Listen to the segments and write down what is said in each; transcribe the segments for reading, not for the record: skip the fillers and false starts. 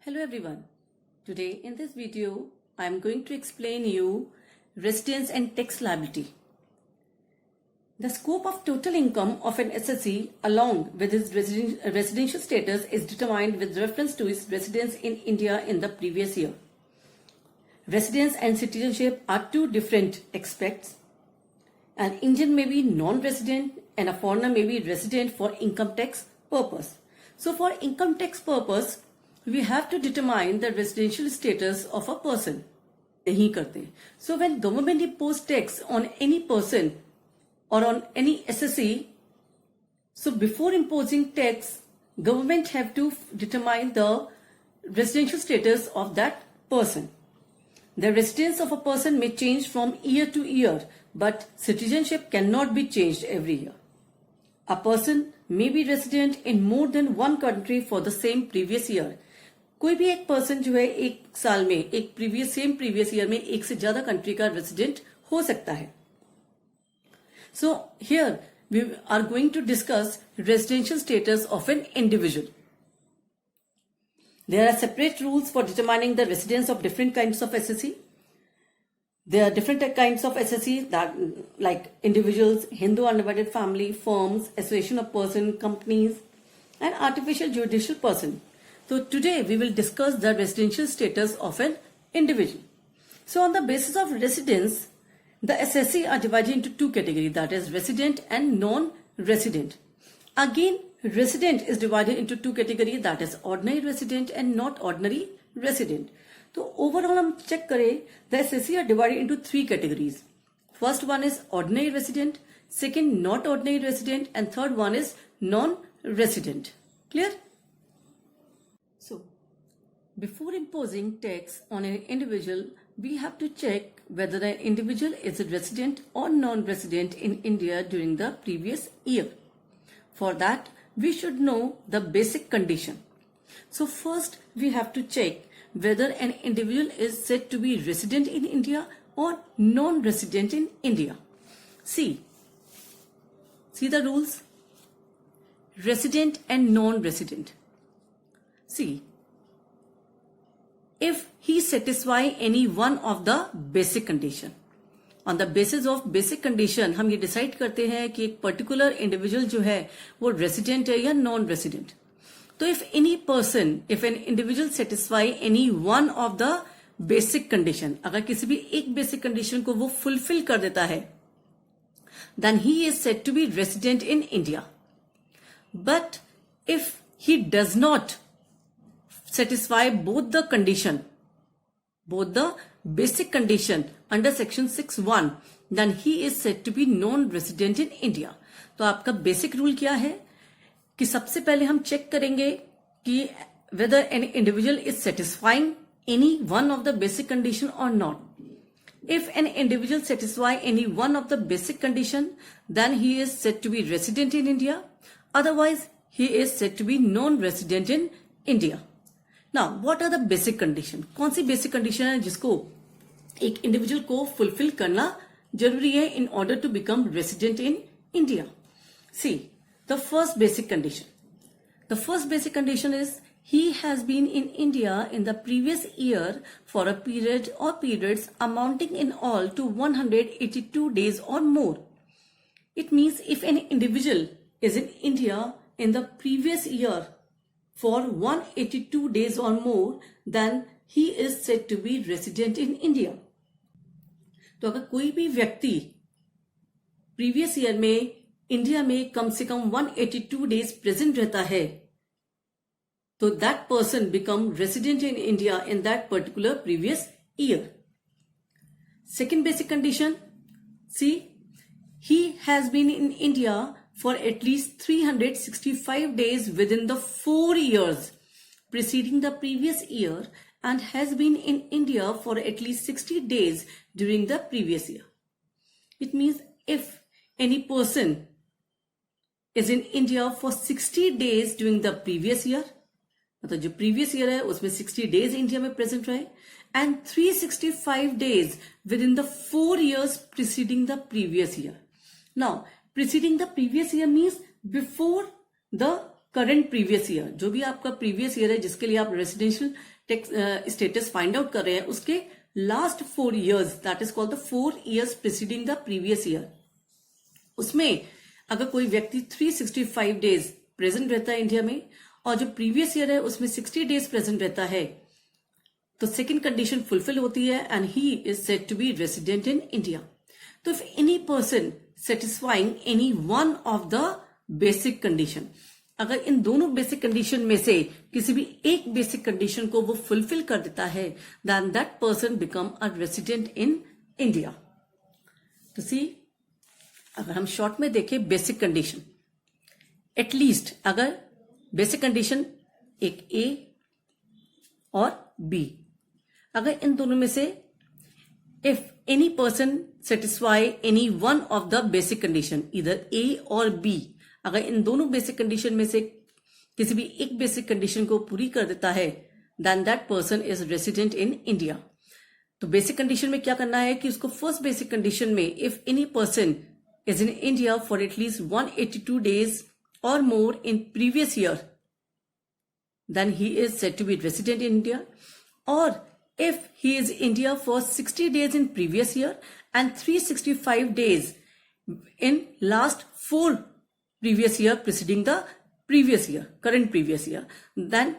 Hello everyone. Today in this video I am going to explain you residence and tax liability. The scope of total income of an SSE along with his residential status is determined with reference to his residence in India in the previous year. Residence and citizenship are two different aspects. An Indian may be non-resident and a foreigner may be resident for income tax purpose. So for income tax purpose, we have to determine the residential status of a person. नहीं करते. So when government impose tax on any person or on any SSE, so before imposing tax, government have to determine the residential status of that person. The residence of a person may change from year to year, but citizenship cannot be changed every year. A person may be resident in more than one country for the same previous year. कोई भी एक person जो है एक साल में एक same previous year में एक से ज्यादा कंट्री का रेसिडेंट हो सकता है. So here we are going to discuss residential status of an individual. There are separate rules for determining the residence of different kinds of SSE. There are different kinds of SSE that like individuals, Hindu undivided family, firms, association of person, companies, and artificial judicial person. So today we will discuss the residential status of an individual. So on the basis of residence, the SSE are divided into two categories, that is resident and non-resident. Again, resident is divided into two categories, that is ordinary resident and not ordinary resident. So overall हम check करें, the SSE are divided into three categories. First one is ordinary resident, second not ordinary resident, and third one is non-resident. Clear? So before imposing tax on an individual, we have to check whether an individual is a resident or non-resident in India during the previous year. For that, we should know the basic condition. So first, we have to check whether an individual is said to be resident in India or non-resident in India. See the rules? Resident and non-resident. See, if he satisfy any one of the basic condition, on the basis of basic condition हम ये decide करते हैं कि एक particular individual जो है वो resident है या non-resident. तो if an individual satisfy any one of the basic condition, अगर किसी भी एक basic condition को वो fulfill कर देता है, then he is said to be resident in India. But if he does not satisfy both the basic condition under section 6(1), then he is said to be non-resident in India. तो आपका basic rule क्या है कि सबसे पहले हम check करेंगे कि whether an individual is satisfying any one of the basic condition or not. If an individual satisfy any one of the basic condition, then he is said to be resident in India. Otherwise, he is said to be non-resident in India. Now, what are the basic condition? कौन सी basic condition है जिसको एक individual को fulfill करना जरूरी है in order to become resident in India? See, the first basic condition. The first basic condition is he has been in India in the previous year for a period or periods amounting in all to 182 days or more. It means if an individual is in India in the previous year for 182 days or more, then he is said to be resident in India. तो अगर कोई भी व्यक्ति previous year में India में कम से कम 182 days present रहता है, तो that person become resident in India in that particular previous year. Second basic condition, see, he has been in India for at least 365 days within the 4 years preceding the previous year and has been in India for at least 60 days during the previous year. It means if any person is in India for 60 days during the previous year, मतलब जो previous year है उसमें 60 days India में present रहे and 365 days within the 4 years preceding the previous year. Now, preceding the previous year means before the current previous year, जो भी आपका previous year है जिसके लिए आप रेसिडेंशियल स्टेटस फाइंड आउट कर रहे हैं उसके last 4 years, that is called the 4 years preceding the previous year, उसमें अगर कोई व्यक्ति 365 डेज प्रेजेंट रहता है इंडिया में और जो प्रीवियस ईयर है उसमें 60 डेज प्रेजेंट रहता है, तो सेकेंड कंडीशन फुलफिल होती है and he is said to be resident in India. तो if any person satisfying any one of the basic condition, अगर इन दोनों बेसिक कंडीशन में से किसी भी एक बेसिक कंडीशन को वो फुलफिल कर देता है, then that person become a resident in India. तो सी, अगर हम शॉर्ट में देखें बेसिक कंडीशन, एटलीस्ट अगर बेसिक कंडीशन एक ए और बी, अगर इन दोनों में से if any person satisfy any one of the basic condition, इधर ए और बी, अगर इन दोनों बेसिक कंडीशन में से किसी भी एक बेसिक कंडीशन को पूरी कर देता है, then that person is resident in India. तो बेसिक कंडीशन में क्या करना है कि उसको फर्स्ट बेसिक कंडीशन में if any person is in India for at least 182 days or more in previous year, then he is said to be resident in India. Or if he is in India for 60 days in previous year and 365 days in last 4 previous year preceding the previous year, current previous year, then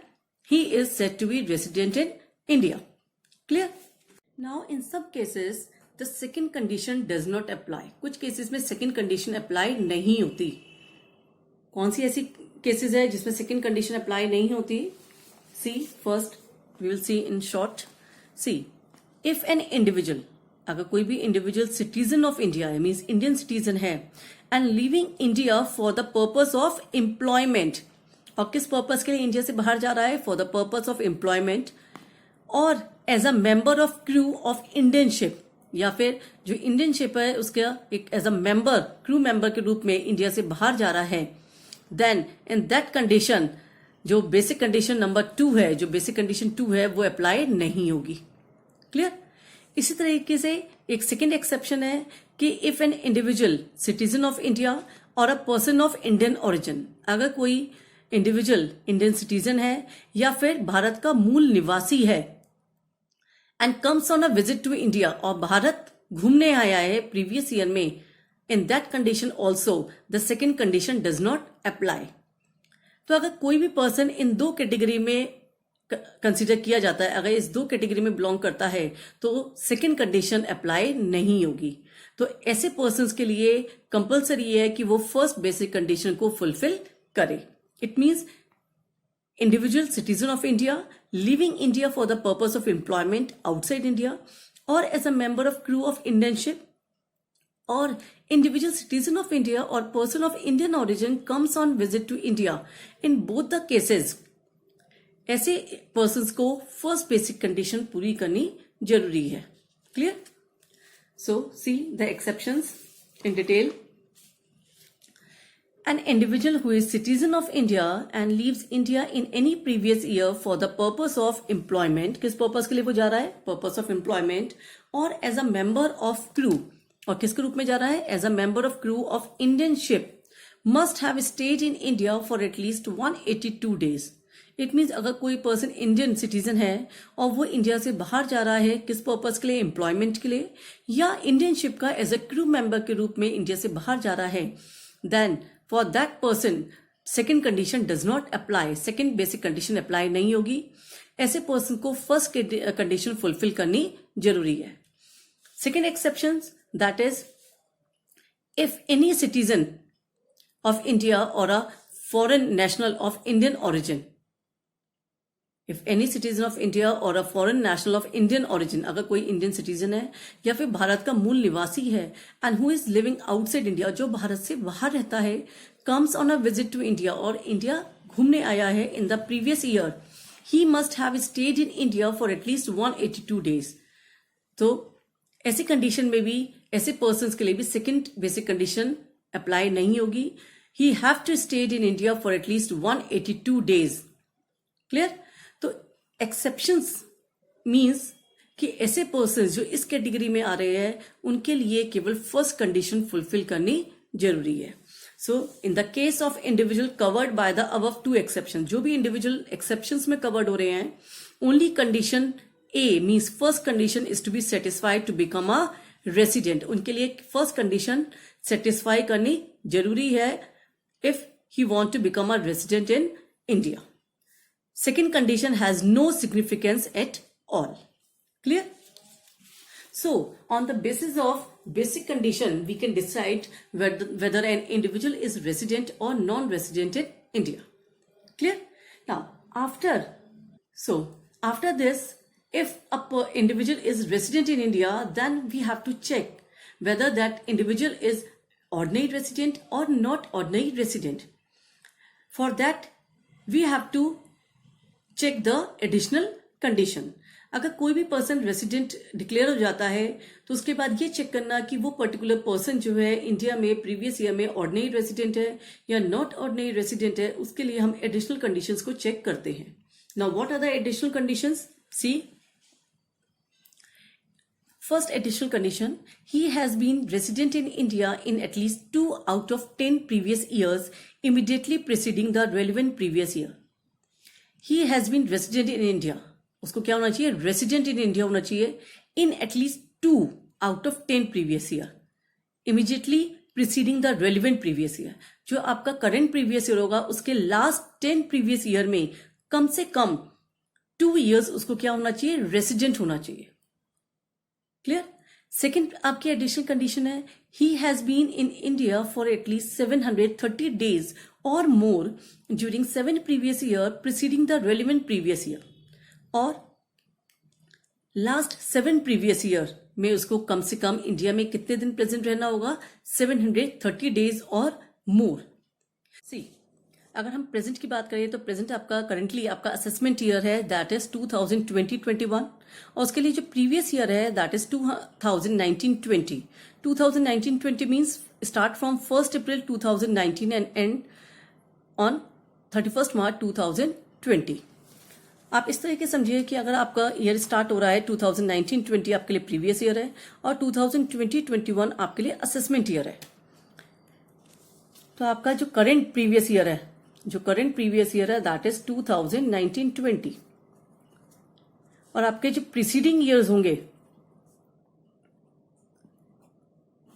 he is said to be resident in India. Clear? Now in some cases the second condition does not apply. कुछ cases में second condition apply नहीं होती. कौन सी ऐसी cases है जिसमें second condition apply नहीं होती? See, first we will see in short. See, if an individual, अगर कोई भी इंडिविजुअल सिटीजन ऑफ इंडिया है, मीन्स इंडियन सिटीजन है, and living India for the purpose of employment, और किस पर्पस के लिए इंडिया से बाहर जा रहा है? For the purpose of employment, और as a member of crew of Indian ship, या फिर जो इंडियन शिप है उसका एक as a member, crew member के रूप में इंडिया से बाहर जा रहा है, देन इन दैट कंडीशन जो बेसिक कंडीशन नंबर 2 है, जो बेसिक कंडीशन 2 है वो अप्लाई नहीं होगी. क्लियर? इसी तरीके से एक सेकेंड एक्सेप्शन है कि if an individual citizen of India और a person of Indian origin, अगर कोई इंडिविजुअल इंडियन सिटीजन है या फिर भारत का मूल निवासी है and comes on a visit to India, और भारत घूमने आया है प्रीवियस ईयर में, in that condition also the second condition does not apply. तो अगर कोई भी पर्सन इन दो कैटेगरी में कंसिडर किया जाता है, अगर इस दो कैटेगरी में बिलोंग करता है, तो सेकेंड कंडीशन अप्लाई नहीं होगी. तो ऐसे पर्सन के लिए कंपल्सरी है कि वो फर्स्ट बेसिक कंडीशन को फुलफिल करे. It means individual citizen of India living India for the purpose of employment outside India, और as a member of crew of Indian ship, और individual citizen of India or person of Indian origin comes on visit to India. In both the cases, ऐसे persons को first basic condition पूरी करनी जरूरी है. Clear? So see the exceptions in detail. An individual who is citizen of India and leaves India in any previous year for the purpose of employment, किस purpose के लिए वो जा रहा है? Purpose of employment, और as a member of crew, और किसके रूप में जा रहा है? As a member of crew of Indian ship, must have stayed in India for at least 182 days. It means अगर कोई पर्सन इंडियन सिटीजन है और वो इंडिया से बाहर जा रहा है, किस पर्पज के लिए? एम्प्लॉयमेंट के लिए, या इंडियन शिप का एज अ क्रू मेंबर के रूप में इंडिया से बाहर जा रहा है, then for that person second condition does not apply. Second basic condition apply नहीं होगी. ऐसे पर्सन को फर्स्ट कंडीशन फुलफिल करनी जरूरी है. Second exception, that is if any citizen of India or a foreign national of Indian origin, if any citizen of India or a foreign national of Indian origin, अगर कोई Indian citizen है या फिर भारत का मूल निवासी है and who is living outside India, जो भारत से बाहर रहता है, comes on a visit to India, और इंडिया घूमने आया है in the previous year, he must have stayed in India for at least 182 days. तो ऐसी कंडीशन में भी ऐसे पर्सन के लिए भी सेकेंड बेसिक कंडीशन अप्लाई नहीं होगी. He have to stayed in India for at least 182 days. Clear? तो एक्सेप्शंस मीन्स कि ऐसे पर्सन जो इस कैटेगरी में आ रहे हैं उनके लिए केवल फर्स्ट कंडीशन फुलफिल करनी जरूरी है. So in the case of individual covered by the above 2 exception, जो भी इंडिविजुअल एक्सेप्शंस में कवर्ड हो रहे हैं only condition A means first condition is to be satisfied to become a resident. उनके लिए first condition satisfy करनी जरूरी है if he want to become a resident in India. Second condition has no significance at all. Clear? So, on the basis of basic condition, we can decide whether an individual is resident or non-resident in India. Clear? Now, after this, if a individual is resident in India, then we have to check whether that individual is ordinary resident or not ordinary resident. For that, we have to check the additional condition. अगर कोई भी person resident declare हो जाता है तो उसके बाद ये चेक करना कि वो पर्टिकुलर पर्सन जो है इंडिया में प्रीवियस ईयर में ऑर्डिनरी रेसिडेंट है या नॉट ऑर्डिनरी रेसिडेंट है, उसके लिए हम एडिशनल कंडीशंस को चेक करते हैं. Now what are the additional conditions? See, first additional condition, he has been resident in India in at least 2 out of 10 previous years immediately preceding the relevant previous year. He has been resident in India. उसको क्या होना चाहिए? Resident in India होना चाहिए in at least 2 out of 10 previous year immediately preceding the relevant previous year. जो आपका current previous year होगा उसके last 10 previous year में कम से कम 2 years उसको क्या होना चाहिए? Resident होना चाहिए. क्लियर? सेकेंड आपकी एडिशनल कंडीशन है, he has been in India for at least 730 days और more during 7 previous year preceding the relevant previous year, और लास्ट 7 previous year में उसको कम से कम इंडिया में कितने दिन प्रेजेंट रहना होगा? 730 days और मोर. सी, अगर हम प्रेजेंट की बात करें तो प्रेजेंट आपका करेंटली आपका असेसमेंट ईयर है, दैट इज 2020-21, और उसके लिए जो प्रीवियस ईयर है that is 2019-20. 2019-20 means start from 1 April 2019 and and on 31 March 2020. आप इस तरीके समझिए कि अगर आपका ईयर स्टार्ट हो रहा है 2019-20 आपके लिए प्रीवियस ईयर है और 2020-21 आपके लिए असेसमेंट ईयर है. तो आपका जो करंट प्रीवियस ईयर है दैट इज 2019-20, और आपके जो प्रीसीडिंग ईयर्स होंगे,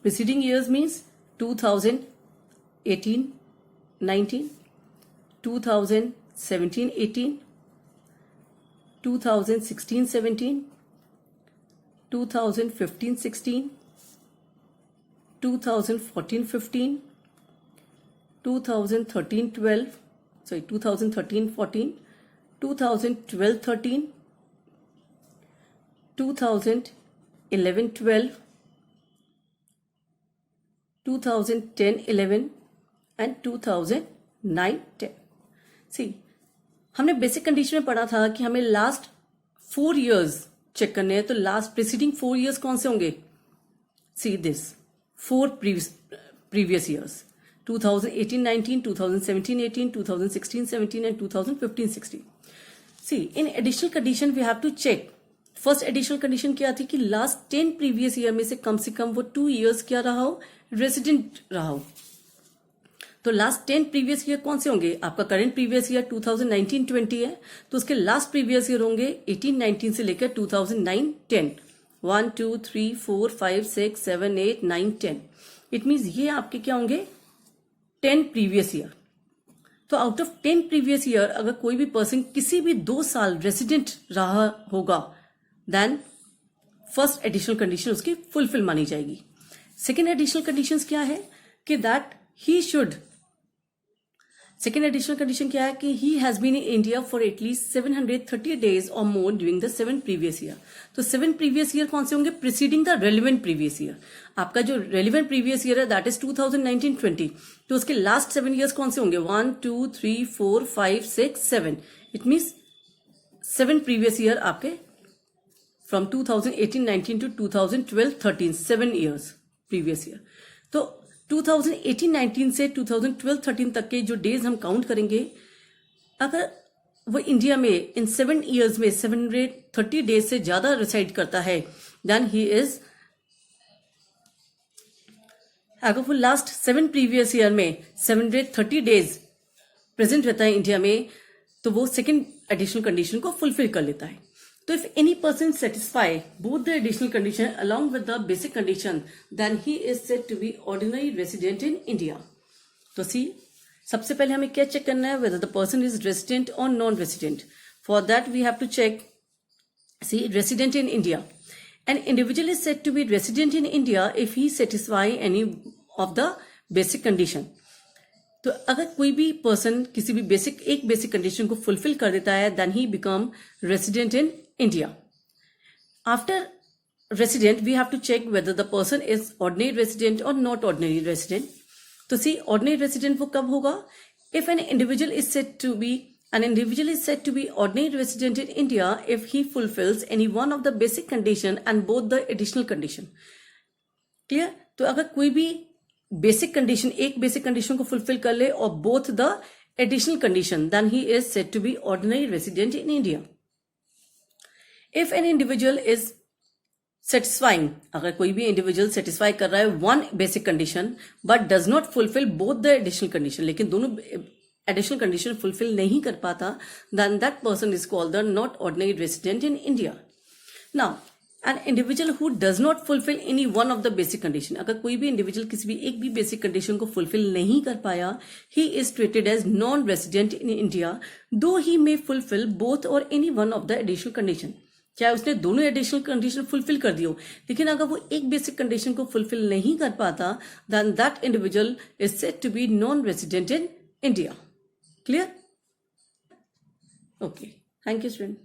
प्रीसीडिंग ईयर्स मीन्स 2018-19, 2017-18, 2016-17, 2015-16, 2014-15, 2013-14, 2012-13, 2011-12, 2010-11 एंड 2009-10. सी, हमने बेसिक कंडीशन में पढ़ा था कि हमें लास्ट 4 years चेक करने हैं, तो लास्ट प्रीसीडिंग 4 years कौन से होंगे? See this 4 previous years, 2018-19, 2017-18, 2016-17 and 2015-16. See, in additional condition we have to check. First additional condition क्या थी कि लास्ट 10 previous year में से कम वो 2 years क्या रहा हो? रेसिडेंट रहा हो. तो लास्ट 10 previous year कौन से होंगे? आपका करंट प्रीवियस ईयर 2019-20 है, तो उसके लास्ट प्रीवियस ईयर होंगे 18-19 से लेकर 2009-10. 1 2 3 4 5 6 7 8 9 10. इट मीन्स ये आपके क्या होंगे? 10 previous year. तो आउट ऑफ 10 previous year अगर कोई भी पर्सन किसी भी 2 साल रेसिडेंट रहा होगा, देन फर्स्ट एडिशनल कंडीशन उसकी फुलफिल मानी जाएगी. सेकेंड एडिशनल कंडीशन क्या है कि that he should, second additional condition क्या है कि he has been in India for at least 730 days और more during the 7 previous year. तो 7 previous year कौन से होंगे? Preceding the relevant previous year. आपका जो रेलिवेंट प्रीवियस ईयर है दैट इज 2019-20, तो उसके लास्ट 7 years कौन से होंगे? 1 2 3 4 5 6 7. इट मीन्स 7 previous year आपके from 2018-19 to 2012-13, 7 years previous year. तो 2018-19 से 2012-13 तक के जो डेज हम काउंट करेंगे, अगर वो इंडिया में इन 7 years में 730 days से ज्यादा रिसाइड करता है, देन ही इज, अगर वो लास्ट 7 previous year में 730 days प्रेजेंट रहता है इंडिया में, तो वो सेकेंड एडिशनल कंडीशन को फुलफिल कर लेता है. तो if any person satisfy both the additional condition along with the basic condition then he is said to be ordinary resident in India. तो सी, सबसे पहले हमें क्या चेक करना है, whether the person is resident और non resident. For that we have to check, see, resident in India. An individual is said to be resident in India if he satisfy any of the basic condition. तो अगर कोई भी person किसी भी एक basic condition को fulfil कर देता है then he become resident in India. After resident we have to check whether the person is ordinary resident और नॉट ऑर्डिनरी रेसिडेंट. तो सी, ऑर्डिनरी रेसिडेंट वो कब होगा, if an individual is said to be An individual is said to be ordinary resident in India if he fulfills any one of the basic condition and both the additional condition. Clear? तो अगर कोई भी basic condition, एक basic condition को fulfil कर ले और both the additional condition, then he is said to be ordinary resident in India. If an individual is satisfying, अगर कोई भी इंडिविजुअल सेटिस्फाई कर रहा है one basic condition but does not fulfil both the additional condition, लेकिन दोनों additional condition fulfil नहीं कर पाता, then that person is called the not ordinary resident in India. Now an individual who does not fulfil any one of the basic condition, अगर कोई भी individual किसी भी एक भी बेसिक कंडीशन को फुलफिल नहीं कर पाया, he is treated as non resident in India though he may fulfil both और any one of the additional condition. चाहे उसने दोनों एडिशनल कंडीशन फुलफिल कर दी हो, लेकिन अगर वो एक बेसिक कंडीशन को फुलफिल नहीं कर पाता, then that individual is said to be non resident in India. Clear? Okay. Thank you, student.